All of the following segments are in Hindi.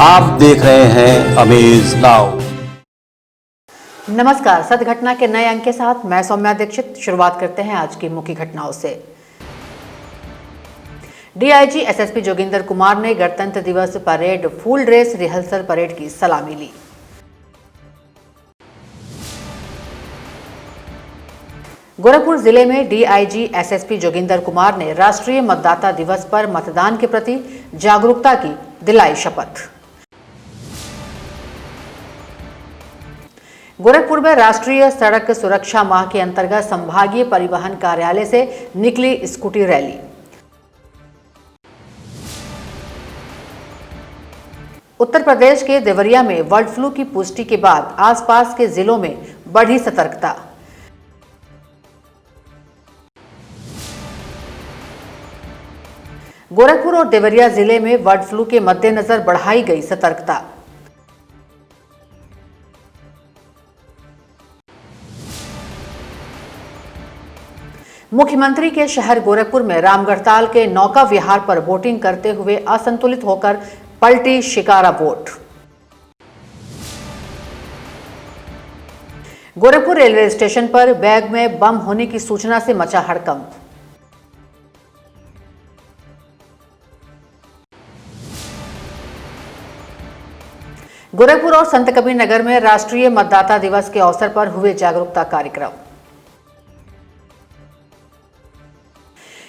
आप देख रहे हैं अमेज नाउ। नमस्कार, सत्य घटना के नए अंक के साथ मैं सौम्या दीक्षित। शुरुआत करते हैं आज की मुख्य घटनाओं से। डीआईजी एसएसपी जोगिंदर कुमार ने गणतंत्र दिवस parade full dress rehearsal parade की सलामी ली। गोरखपुर जिले में डीआईजी एसएसपी जोगिंदर कुमार ने राष्ट्रीय मतदाता दिवस पर मतदान के प्रति जागरूकता की दिलाई शपथ। गोरखपुर में राष्ट्रीय सड़क सुरक्षा माह के अंतर्गत संभागीय परिवहन कार्यालय से निकली स्कूटी रैली। उत्तर प्रदेश के देवरिया में बर्ड फ्लू की पुष्टि के बाद आसपास के जिलों में बढ़ी सतर्कता। गोरखपुर और देवरिया जिले में बर्ड फ्लू के मद्देनजर बढ़ाई गई सतर्कता। मुख्यमंत्री के शहर गोरखपुर में रामगढ़ताल के नौका विहार पर बोटिंग करते हुए असंतुलित होकर पलटी shikara boat. Gorakhpur railway station पर बैग में बम होने की सूचना से मचा हड़कंप। गोरखपुर और संत कबीर नगर में राष्ट्रीय मतदाता दिवस के अवसर पर हुए जागरूकता कार्यक्रम।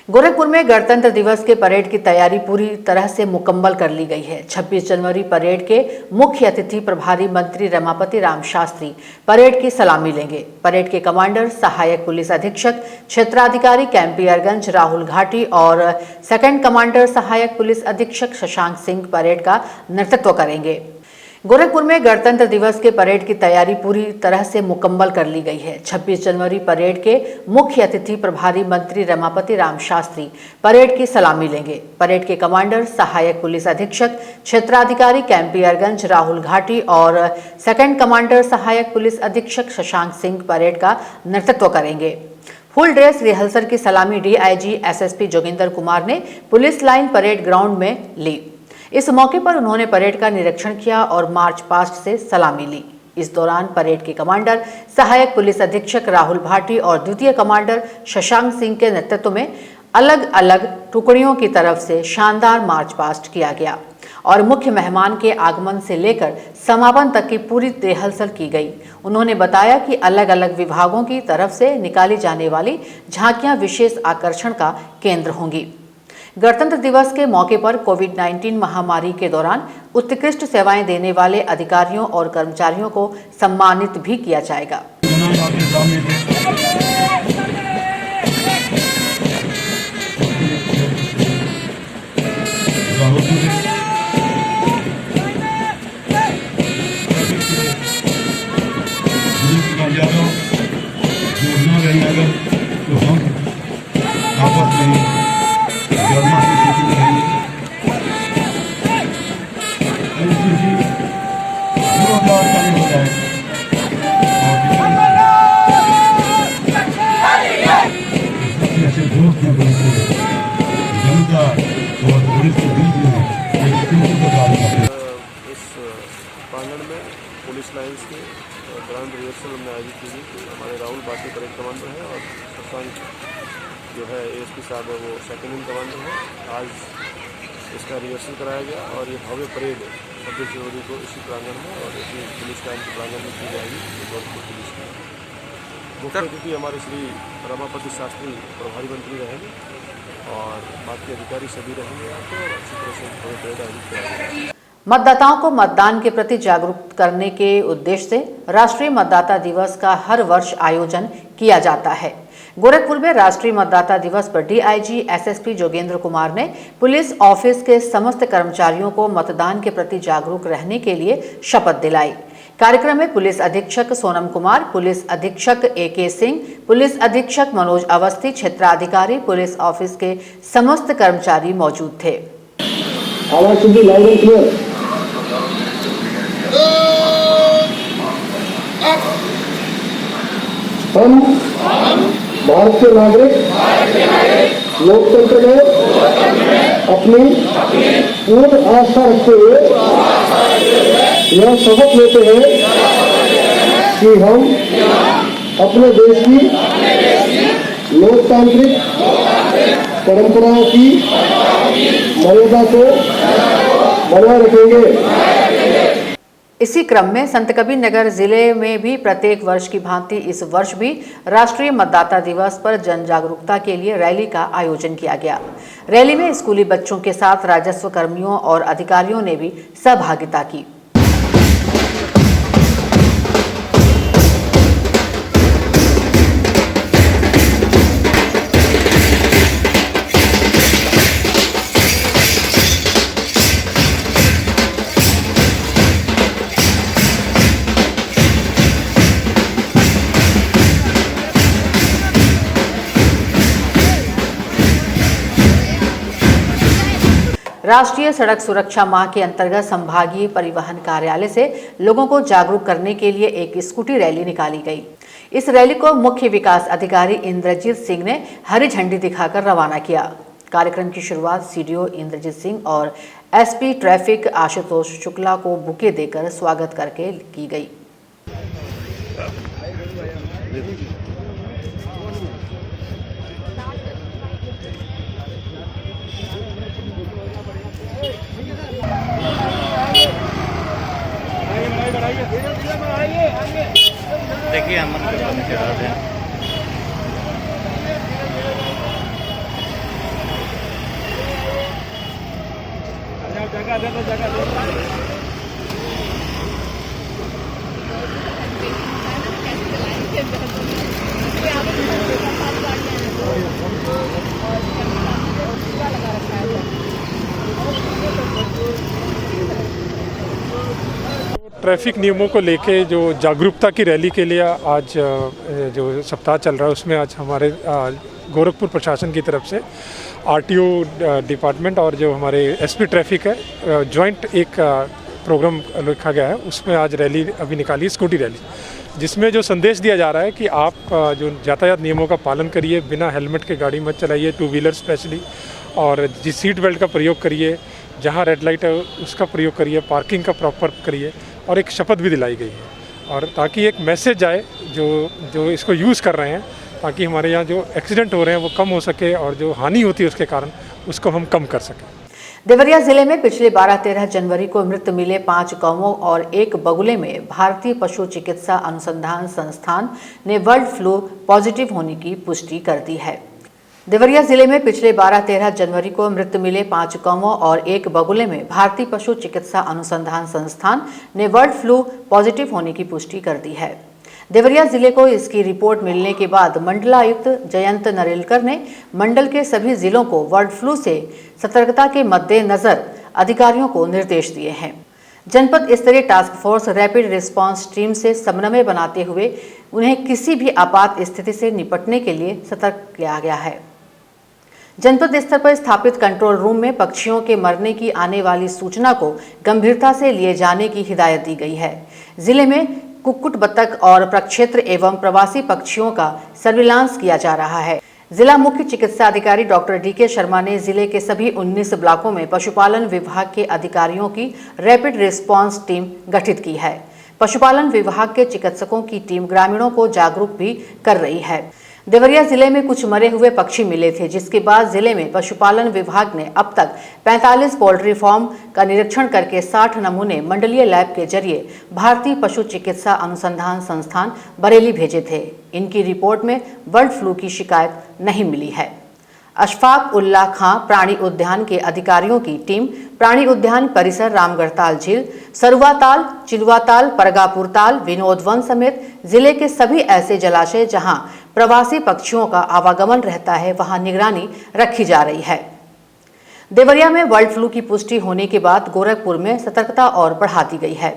गोरखपुर में गणतंत्र दिवस के परेड की तैयारी पूरी तरह से मुकम्मल कर ली गई है। 26 जनवरी परेड के मुख्य अतिथि प्रभारी मंत्री रमापति राम शास्त्री परेड की सलामी लेंगे। परेड के कमांडर सहायक पुलिस अधीक्षक क्षेत्राधिकारी कैंपियरगंज राहुल घाटी और सेकंड कमांडर सहायक पुलिस अधीक्षक शशांक सिंह परेड का नेतृत्व करेंगे। गोरखपुर में गणतंत्र दिवस के परेड की तैयारी पूरी तरह से मुकम्मल कर ली गई है। 26 जनवरी परेड के मुख्य अतिथि प्रभारी मंत्री रमापति राम शास्त्री परेड की सलामी लेंगे। परेड के कमांडर सहायक पुलिस अधीक्षक क्षेत्राधिकारी कैंपियरगंज राहुल घाटी और सेकंड कमांडर सहायक पुलिस अधीक्षक शशांक सिंह परेड का नेतृत्व करेंगे। फुल ड्रेस रिहर्सल की सलामी डीआईजी एसएसपी जोगिंदर कुमार ने पुलिस लाइन परेड ग्राउंड में ली। इस मौके पर उन्होंने परेड का निरीक्षण किया और मार्च पास्ट से सलामी ली। इस दौरान परेड के कमांडर सहायक पुलिस अधीक्षक राहुल भाटी और द्वितीय कमांडर शशांक सिंह के नेतृत्व में अलग अलग टुकड़ियों की तरफ से शानदार मार्च पास्ट किया गया और मुख्य मेहमान के आगमन से लेकर समापन तक की पूरी रिहर्सल की गई। उन्होंने बताया कि अलग अलग विभागों की तरफ से निकाली जाने वाली झांकियां विशेष आकर्षण का केंद्र होंगी। गणतंत्र दिवस के मौके पर कोविड-19 महामारी के दौरान उत्कृष्ट सेवाएं देने वाले अधिकारियों और कर्मचारियों को सम्मानित भी किया जाएगा। इस प्रांगण में पुलिस लाइन्स के ग्राउंड रिहर्सल हमने आयोजित की गई। हमारे राहुल भाटी परेड कमांडर है और शशांक जो है एएसपी साहब है वो सेकेंड इन कमांडर है। आज इसका रिहर्सल कराया गया और ये भव्य परेड 26 जनवरी को इसी प्रांगण में और इसी पुलिस लाइन के प्रांगण में की जाएगी। गोरखपुर पुलिस की मुख्य अतिथि हमारे श्री रमापति शास्त्री प्रभारी मंत्री रहेंगे और बाकी अधिकारी सभी रहेंगे। आपको अच्छी तरह से परेड आयोजित कराया। मतदाताओं को मतदान के प्रति जागरूक करने के उद्देश्य से राष्ट्रीय मतदाता दिवस का हर वर्ष आयोजन किया जाता है। गोरखपुर में राष्ट्रीय मतदाता दिवस पर डीआईजी एसएसपी जोगेंद्र कुमार ने पुलिस ऑफिस के समस्त कर्मचारियों को मतदान के प्रति जागरूक रहने के लिए शपथ दिलाई। कार्यक्रम में पुलिस अधीक्षक सोनम कुमार, पुलिस अधीक्षक एके सिंह, पुलिस अधीक्षक मनोज अवस्थी, क्षेत्राधिकारी पुलिस ऑफिस के समस्त कर्मचारी मौजूद थे। हम भारत के नागरिक लोकतंत्र में अपनी पूर्ण आस्था रखते हुए यह शपथ लेते हैं कि हम अपने देश की लोकतांत्रिक परंपराओं की मर्यादा को बनाए रखेंगे। इसी क्रम में संत कबीर नगर जिले में भी प्रत्येक वर्ष की भांति इस वर्ष भी राष्ट्रीय मतदाता दिवस पर जन जागरूकता के लिए रैली का आयोजन किया गया। रैली में स्कूली बच्चों के साथ राजस्व कर्मियों और अधिकारियों ने भी सहभागिता की। राष्ट्रीय सड़क सुरक्षा माह के अंतर्गत संभागीय परिवहन कार्यालय से लोगों को जागरूक करने के लिए एक स्कूटी रैली निकाली गई। इस रैली को मुख्य विकास अधिकारी इंद्रजीत सिंह ने हरी झंडी दिखाकर रवाना किया। कार्यक्रम की शुरुआत सीडीओ इंद्रजीत सिंह और एसपी ट्रैफिक आशुतोष शुक्ला को बुके देकर स्वागत करके की गई। देखिए हम चढ़ा दें। ट्रैफिक नियमों को लेके जो जागरूकता की रैली के लिए आज जो सप्ताह चल रहा है उसमें आज हमारे गोरखपुर प्रशासन की तरफ से आरटीओ डिपार्टमेंट और जो हमारे एसपी ट्रैफिक है जॉइंट एक प्रोग्राम लिखा गया है। उसमें आज रैली अभी निकाली, स्कूटी रैली, जिसमें जो संदेश दिया जा रहा है कि आप जो यातायात नियमों का पालन करिए, बिना हेलमेट के गाड़ी मत चलाइए, टू व्हीलर स्पेशली, और जिस सीट बेल्ट का प्रयोग करिए, जहाँ रेड लाइट है उसका प्रयोग करिए, पार्किंग का प्रॉपर करिए, और एक शपथ भी दिलाई गई है। और ताकि एक मैसेज जाए जो इसको यूज़ कर रहे हैं, ताकि हमारे यहाँ जो एक्सीडेंट हो रहे हैं वो कम हो सके और जो हानि होती है उसके कारण उसको हम कम कर सकें। देवरिया जिले में पिछले 12-13 जनवरी को मृत मिले 5 कौवों और 1 बगुले में भारतीय पशु चिकित्सा अनुसंधान संस्थान ने बर्ड फ्लू पॉजिटिव होने की पुष्टि कर दी है। देवरिया जिले में पिछले 12-13 जनवरी को मृत मिले 5 कौवों और 1 बगुले में भारतीय पशु चिकित्सा अनुसंधान संस्थान ने बर्ड फ्लू पॉजिटिव होने की पुष्टि कर दी है। देवरिया जिले को इसकी रिपोर्ट मिलने के बाद मंडलायुक्त जयंत नरेलकर ने मंडल के सभी जिलों को बर्ड फ्लू से सतर्कता के मद्देनजर अधिकारियों को निर्देश दिए हैं। जनपद स्तरीय task force rapid response team से समन्वय बनाते हुए उन्हें किसी भी आपात स्थिति से निपटने के लिए सतर्क किया गया है। जनपद स्तर पर स्थापित कंट्रोल रूम में पक्षियों के मरने की आने वाली सूचना को गंभीरता से लिए जाने की हिदायत दी गई है। जिले में कुक्कुट, बतख और प्रक्षेत्र एवं प्रवासी पक्षियों का सर्विलांस किया जा रहा है। जिला मुख्य चिकित्सा अधिकारी डॉक्टर डीके शर्मा ने जिले के सभी 19 ब्लॉकों में पशुपालन विभाग के अधिकारियों की रैपिड रिस्पांस टीम गठित की है। पशुपालन विभाग के चिकित्सकों की टीम ग्रामीणों को जागरूक भी कर रही है। देवरिया जिले में कुछ मरे हुए पक्षी मिले थे, जिसके बाद जिले में पशुपालन विभाग ने अब तक 45 पोल्ट्री फार्म का निरीक्षण करके 60 नमूने मंडलीय लैब के जरिए भारतीय पशु चिकित्सा अनुसंधान संस्थान बरेली भेजे थे। इनकी रिपोर्ट में बर्ड फ्लू की शिकायत नहीं मिली है। अशफाक उल्लाह खां प्राणी उद्यान के अधिकारियों की टीम प्राणी उद्यान परिसर, रामगढ़ताल झील, सरुआताल, चिलुआताल, परगापुर ताल, विनोद वन समेत जिले के सभी ऐसे जलाशय जहां प्रवासी पक्षियों का आवागमन रहता है वहां निगरानी रखी जा रही है। देवरिया में बर्ड फ्लू की पुष्टि होने के बाद गोरखपुर में सतर्कता और बढ़ा दी गई है।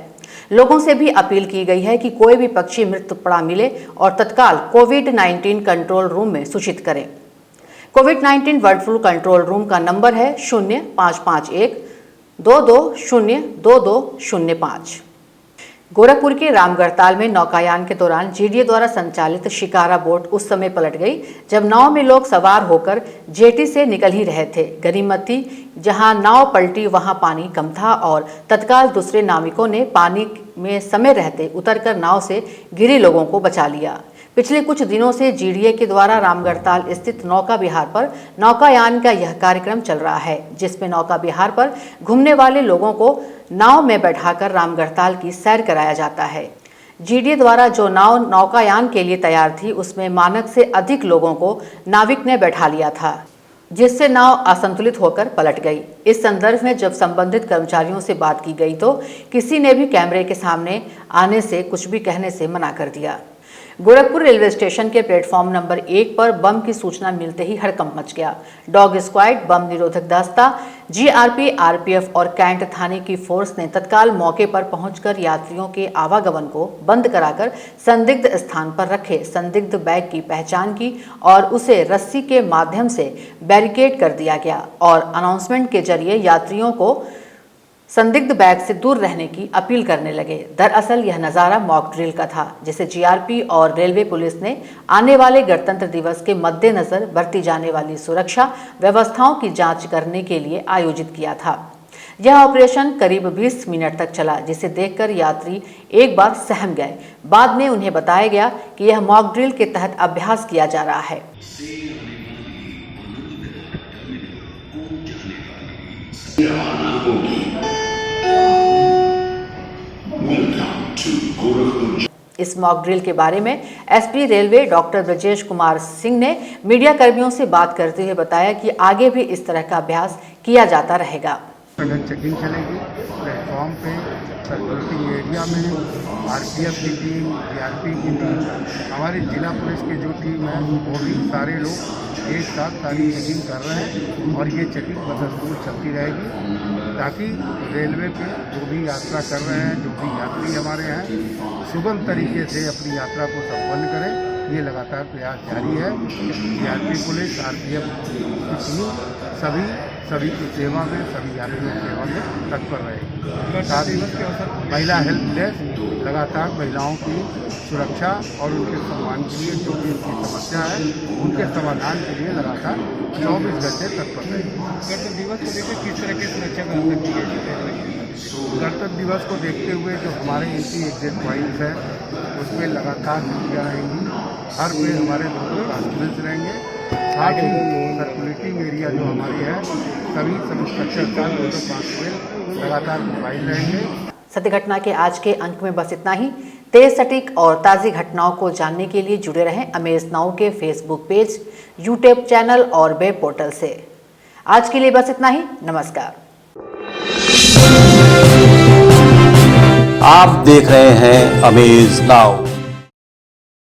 लोगों से भी अपील की गई है कि कोई भी पक्षी मृत पड़ा मिले और तत्काल कोविड-19 कंट्रोल रूम में सूचित करें। कोविड-19 बर्ड फ्लू कंट्रोल रूम का नंबर है 0551 2202 2205। गोरखपुर के रामगढ़ताल में नौकायान के दौरान जीडीए द्वारा संचालित शिकारा बोट उस समय पलट गई जब नाव में लोग सवार होकर जेटी से निकल ही रहे थे। गनीमती जहां नाव पलटी वहां पानी कम था और तत्काल दूसरे नाविकों ने पानी में समय रहते उतरकर नाव से गिरे लोगों को बचा लिया। पिछले कुछ दिनों से जीडीए के द्वारा रामगढ़ताल स्थित नौका विहार पर नौकायान का यह कार्यक्रम चल रहा है, जिसमें नौका विहार पर घूमने वाले लोगों को नाव में बैठाकर रामगढ़ताल की सैर कराया जाता है। जीडीए द्वारा जो नाव नौकायान के लिए तैयार थी, उसमें मानक से अधिक लोगों को नाविक ने बैठा लिया था, जिससे नाव असंतुलित होकर पलट गई। इस संदर्भ में जब संबंधित कर्मचारियों से बात की गई तो किसी ने भी कैमरे के सामने आने से, कुछ भी कहने से मना कर दिया। गोरखपुर रेलवे स्टेशन के प्लेटफॉर्म नंबर 1 पर बम की सूचना मिलते ही हड़कंप मच गया। डॉग स्क्वाड, बम निरोधक दस्ता, जीआरपी, आरपीएफ और कैंट थाने की फोर्स ने तत्काल मौके पर पहुंचकर यात्रियों के आवागमन को बंद कराकर संदिग्ध स्थान पर रखे संदिग्ध बैग की पहचान की और उसे रस्सी के माध्यम से बैरिकेड कर दिया गया और अनाउंसमेंट के जरिए यात्रियों को संदिग्ध बैग से दूर रहने की अपील करने लगे। दरअसल यह नज़ारा मॉक ड्रिल का था, जिसे जीआरपी और रेलवे पुलिस ने आने वाले गणतंत्र दिवस के मद्देनजर बरती जाने वाली सुरक्षा व्यवस्थाओं की जांच करने के लिए आयोजित किया था। यह ऑपरेशन करीब 20 मिनट तक चला, जिसे देखकर यात्री एक बार सहम गए। बाद में उन्हें बताया गया कि यह मॉक ड्रिल के तहत अभ्यास किया जा रहा है। इस मॉक ड्रिल के बारे में SP railway doctor Brajesh Kumar Singh ने मीडिया कर्मियों से बात करते हुए बताया कि आगे भी इस तरह का अभ्यास किया जाता रहेगा। चेकिंग चलेगी प्लेटफॉर्म पे, सर्कुलेटिंग एरिया में आरपीएफ की टीम, जीआरपी की टीम, हमारी जिला पुलिस की जो टीम है वो भी सारे लोग एक साथ सारी चेकिंग कर रहे हैं और ये चेकिंग बदस्तूर चलती रहेगी ताकि रेलवे पे जो भी यात्रा कर रहे हैं, जो भी यात्री हमारे हैं, सुगम तरीके से अपनी यात्रा को संपन्न करें। ये लगातार प्रयास जारी है। जीआरपी पुलिस, आरपीएफ की टीम सभी की सेवा में, सभी यात्रियों की सेवा में तत्पर रहेगी। साथ ही महिला हेल्प डेस्क लगातार महिलाओं की सुरक्षा और उनके सम्मान के लिए जो भी उनकी समस्या है उनके समाधान के लिए लगातार 24 घंटे तत्पर रहेगी। गणतंत्र दिवस को देखते किस तरह की सुरक्षा व्यवस्था की गई? गणतंत्र दिवस को देखते हुए जो हमारे एंट्री एग्जिट पॉइंट्स हैं उसमें लगातार ड्यूटियाँ रहेंगी। हर पे हमारे लोकल कांस्टेबल्स रहेंगे। साथ ही सर्कुलेटिंग एरिया जो हमारी है सभी सब इंस्ट्रक्टर का लोकल कांस्टेबल लगातार मोबाइल रहेंगे। सत्य घटना के आज के अंक में बस इतना ही। तेज, सटीक और ताज़ी घटनाओं को जानने के लिए जुड़े रहें अमेज नाउ के फेसबुक पेज, यूट्यूब चैनल और वेब पोर्टल से। आज के लिए बस इतना ही। नमस्कार। आप देख रहे हैं अमेज नाउ।